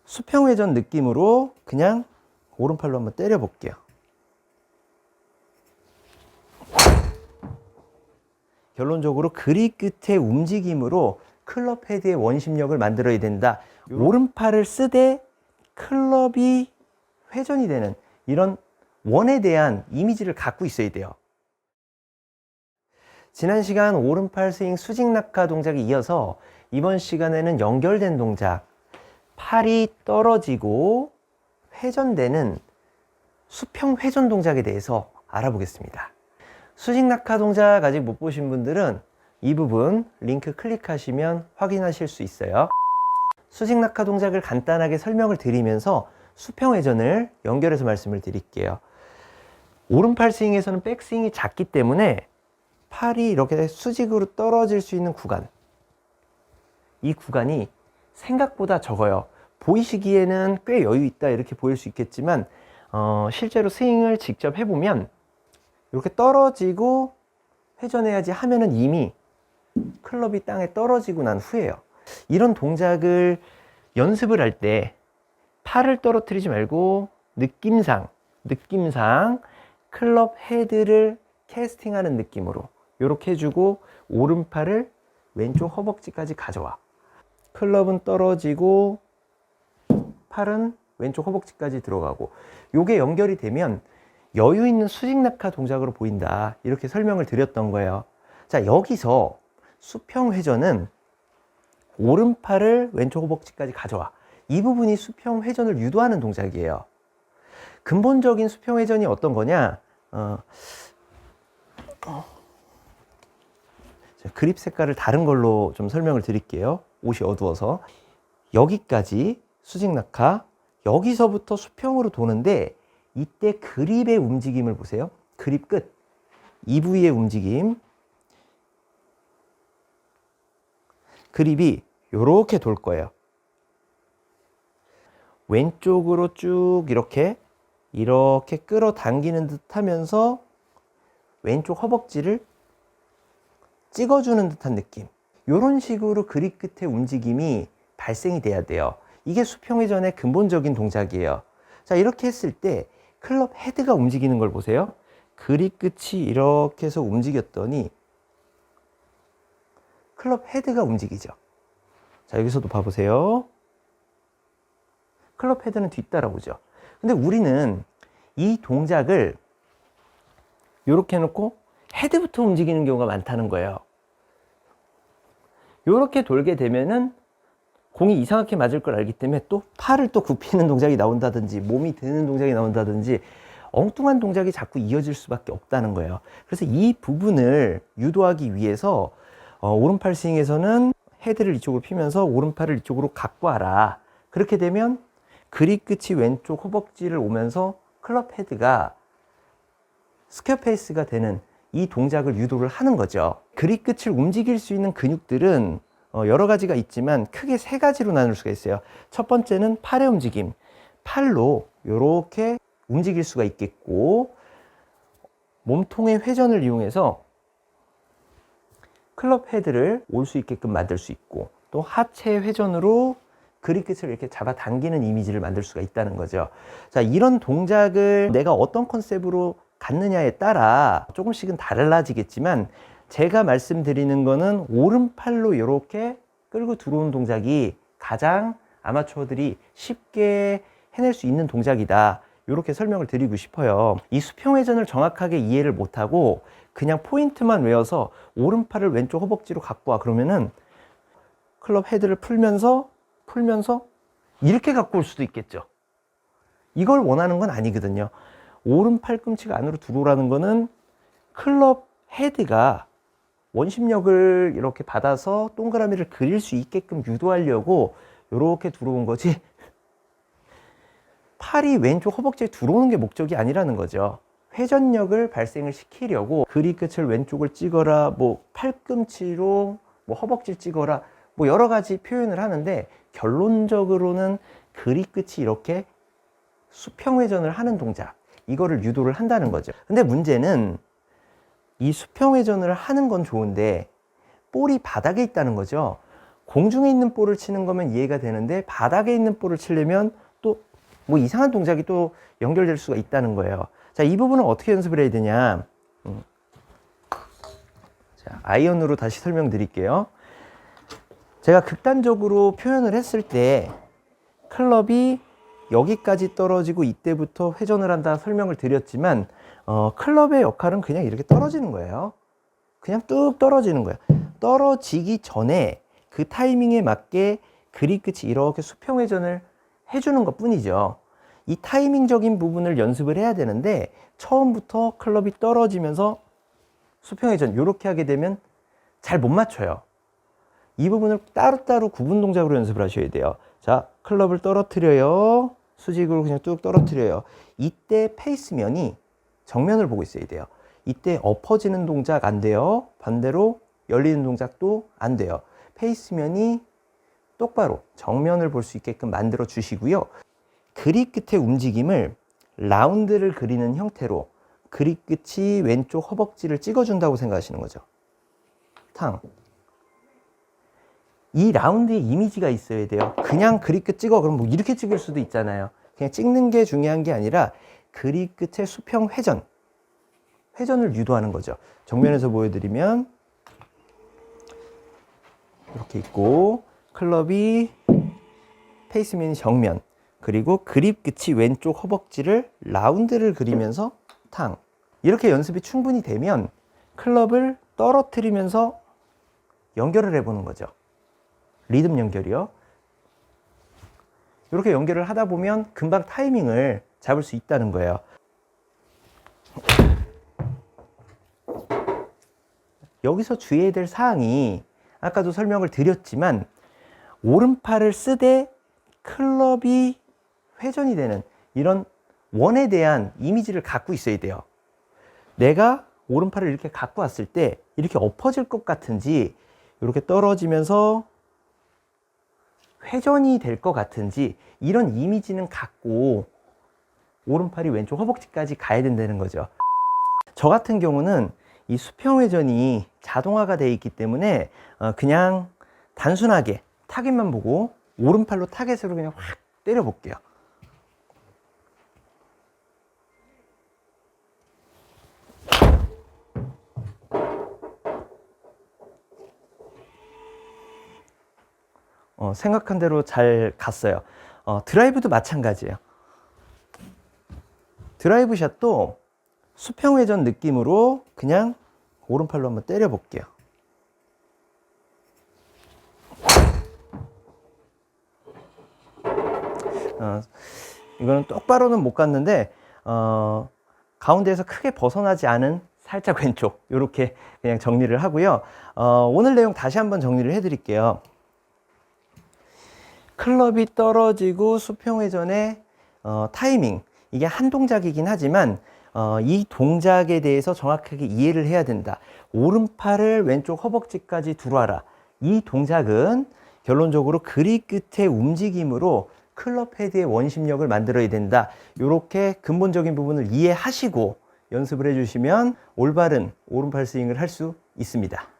수평 회전 느낌으로 그냥 오른팔로 한번 때려 볼게요. 결론적으로 그립 끝의 움직임으로 클럽 헤드의 원심력을 만들어야 된다. 오른팔을 쓰되 클럽이 회전이 되는 이런 원에 대한 이미지를 갖고 있어야 돼요. 지난 시간 오른팔 스윙 수직 낙하 동작에 이어서 이번 시간에는 연결된 동작, 팔이 떨어지고 회전되는 수평 회전 동작에 대해서 알아보겠습니다. 수직 낙하 동작 아직 못 보신 분들은 이 부분 링크 클릭하시면 확인하실 수 있어요. 수직 낙하 동작을 간단하게 설명을 드리면서 수평 회전을 연결해서 말씀을 드릴게요. 오른팔 스윙에서는 백스윙이 작기 때문에 팔이 이렇게 수직으로 떨어질 수 있는 구간, 이 구간이 생각보다 적어요. 보이시기에는 꽤 여유 있다 이렇게 보일 수 있겠지만 실제로 스윙을 직접 해보면 이렇게 떨어지고 회전해야지 하면은 이미 클럽이 땅에 떨어지고 난 후에요. 이런 동작을 연습을 할 때 팔을 떨어뜨리지 말고 느낌상 클럽 헤드를 캐스팅하는 느낌으로 이렇게 해주고 오른팔을 왼쪽 허벅지까지 가져와. 클럽은 떨어지고 팔은 왼쪽 허벅지까지 들어가고, 요게 연결이 되면 여유 있는 수직 낙하 동작으로 보인다 이렇게 설명을 드렸던 거예요. 자, 여기서 수평 회전은 오른팔을 왼쪽 허벅지까지 가져와. 이 부분이 수평 회전을 유도하는 동작이에요. 근본적인 수평 회전이 어떤 거냐? 그립 색깔을 다른 걸로 좀 설명을 드릴게요. 옷이 어두워서. 여기까지 수직 낙하, 여기서부터 수평으로 도는데 이때 그립의 움직임을 보세요. 그립 끝, 이 부위의 움직임. 그립이 이렇게 돌 거예요. 왼쪽으로 쭉 이렇게 끌어당기는 듯 하면서 왼쪽 허벅지를 찍어주는 듯한 느낌. 이런 식으로 그립 끝의 움직임이 발생이 돼야 돼요. 이게 수평 회전의 근본적인 동작이에요. 자, 이렇게 했을 때 클럽 헤드가 움직이는 걸 보세요. 그립 끝이 이렇게 해서 움직였더니 클럽 헤드가 움직이죠. 자, 여기서도 봐보세요. 클럽 헤드는 뒤따라오죠. 근데 우리는 이 동작을 이렇게 해놓고 헤드부터 움직이는 경우가 많다는 거예요. 이렇게 돌게 되면은 공이 이상하게 맞을 걸 알기 때문에 또 팔을 또 굽히는 동작이 나온다든지 몸이 드는 동작이 나온다든지 엉뚱한 동작이 자꾸 이어질 수밖에 없다는 거예요. 그래서 이 부분을 유도하기 위해서 오른팔 스윙에서는 헤드를 이쪽으로 피면서 오른팔을 이쪽으로 갖고 와라. 그렇게 되면 그립 끝이 왼쪽 허벅지를 오면서 클럽 헤드가 스퀘어 페이스가 되는 이 동작을 유도를 하는 거죠. 그립 끝을 움직일 수 있는 근육들은 여러 가지가 있지만 크게 세 가지로 나눌 수가 있어요. 첫 번째는 팔의 움직임. 팔로 이렇게 움직일 수가 있겠고, 몸통의 회전을 이용해서 클럽 헤드를 올 수 있게끔 만들 수 있고, 또 하체 회전으로 그립 끝을 이렇게 잡아당기는 이미지를 만들 수가 있다는 거죠. 자, 이런 동작을 내가 어떤 컨셉으로 갖느냐에 따라 조금씩은 달라지겠지만, 제가 말씀드리는 거는 오른팔로 이렇게 끌고 들어오는 동작이 가장 아마추어들이 쉽게 해낼 수 있는 동작이다. 이렇게 설명을 드리고 싶어요. 이 수평 회전을 정확하게 이해를 못하고 그냥 포인트만 외워서 오른팔을 왼쪽 허벅지로 갖고 와 그러면은 클럽 헤드를 풀면서 이렇게 갖고 올 수도 있겠죠. 이걸 원하는 건 아니거든요. 오른 팔꿈치가 안으로 들어오라는 거는 클럽 헤드가 원심력을 이렇게 받아서 동그라미를 그릴 수 있게끔 유도하려고 이렇게 들어온 거지, 팔이 왼쪽 허벅지에 들어오는 게 목적이 아니라는 거죠. 회전력을 발생을 시키려고 그립 끝을 왼쪽을 찍어라, 뭐 팔꿈치로 뭐 허벅지를 찍어라, 뭐 여러 가지 표현을 하는데 결론적으로는 그립 끝이 이렇게 수평 회전을 하는 동작, 이거를 유도를 한다는 거죠. 근데 문제는 이 수평 회전을 하는 건 좋은데 볼이 바닥에 있다는 거죠. 공중에 있는 볼을 치는 거면 이해가 되는데 바닥에 있는 볼을 치려면 또 뭐 이상한 동작이 또 연결될 수가 있다는 거예요. 자, 이 부분은 어떻게 연습을 해야 되냐? 자, 아이언으로 다시 설명드릴게요. 제가 극단적으로 표현을 했을 때 클럽이 여기까지 떨어지고 이때부터 회전을 한다 설명을 드렸지만 클럽의 역할은 그냥 이렇게 떨어지는 거예요. 그냥 뚝 떨어지는 거예요. 떨어지기 전에 그 타이밍에 맞게 그립 끝이 이렇게 수평 회전을 해주는 것 뿐이죠. 이 타이밍적인 부분을 연습을 해야 되는데 처음부터 클럽이 떨어지면서 수평 회전 이렇게 하게 되면 잘 못 맞춰요. 이 부분을 따로따로 구분 동작으로 연습을 하셔야 돼요. 자, 클럽을 떨어뜨려요. 수직으로 그냥 뚝 떨어뜨려요. 이때 페이스면이 정면을 보고 있어야 돼요. 이때 엎어지는 동작 안 돼요. 반대로 열리는 동작도 안 돼요. 페이스면이 똑바로 정면을 볼 수 있게끔 만들어 주시고요. 그립 끝의 움직임을 라운드를 그리는 형태로 그립 끝이 왼쪽 허벅지를 찍어준다고 생각하시는 거죠. 탕. 이 라운드에 이미지가 있어야 돼요. 그냥 그립 끝 찍어. 그럼 뭐 이렇게 찍을 수도 있잖아요. 그냥 찍는 게 중요한 게 아니라 그립 끝의 수평 회전. 회전을 유도하는 거죠. 정면에서 보여드리면 이렇게 있고 클럽이 페이스면이 정면 그리고 그립 끝이 왼쪽 허벅지를 라운드를 그리면서 탕. 이렇게 연습이 충분히 되면 클럽을 떨어뜨리면서 연결을 해보는 거죠. 리듬 연결이요. 이렇게 연결을 하다 보면 금방 타이밍을 잡을 수 있다는 거예요. 여기서 주의해야 될 사항이 아까도 설명을 드렸지만 오른팔을 쓰되 클럽이 회전이 되는 이런 원에 대한 이미지를 갖고 있어야 돼요. 내가 오른팔을 이렇게 갖고 왔을 때 이렇게 엎어질 것 같은지 이렇게 떨어지면서 회전이 될 것 같은지 이런 이미지는 갖고 오른팔이 왼쪽 허벅지까지 가야 된다는 거죠. 저 같은 경우는 이 수평 회전이 자동화가 되어 있기 때문에 그냥 단순하게 타겟만 보고 오른팔로 타겟으로 그냥 확 때려 볼게요. 생각한 대로 잘 갔어요. 드라이브도 마찬가지예요. 드라이브 샷도 수평 회전 느낌으로 그냥 오른팔로 한번 때려 볼게요. 이거는 똑바로는 못 갔는데 가운데에서 크게 벗어나지 않은 살짝 왼쪽 이렇게 그냥 정리를 하고요. 오늘 내용 다시 한번 정리를 해 드릴게요. 클럽이 떨어지고 수평 회전의 타이밍, 이게 한 동작이긴 하지만 이 동작에 대해서 정확하게 이해를 해야 된다. 오른팔을 왼쪽 허벅지까지 들어와라. 이 동작은 결론적으로 그립 끝의 움직임으로 클럽 헤드의 원심력을 만들어야 된다. 이렇게 근본적인 부분을 이해하시고 연습을 해주시면 올바른 오른팔 스윙을 할 수 있습니다.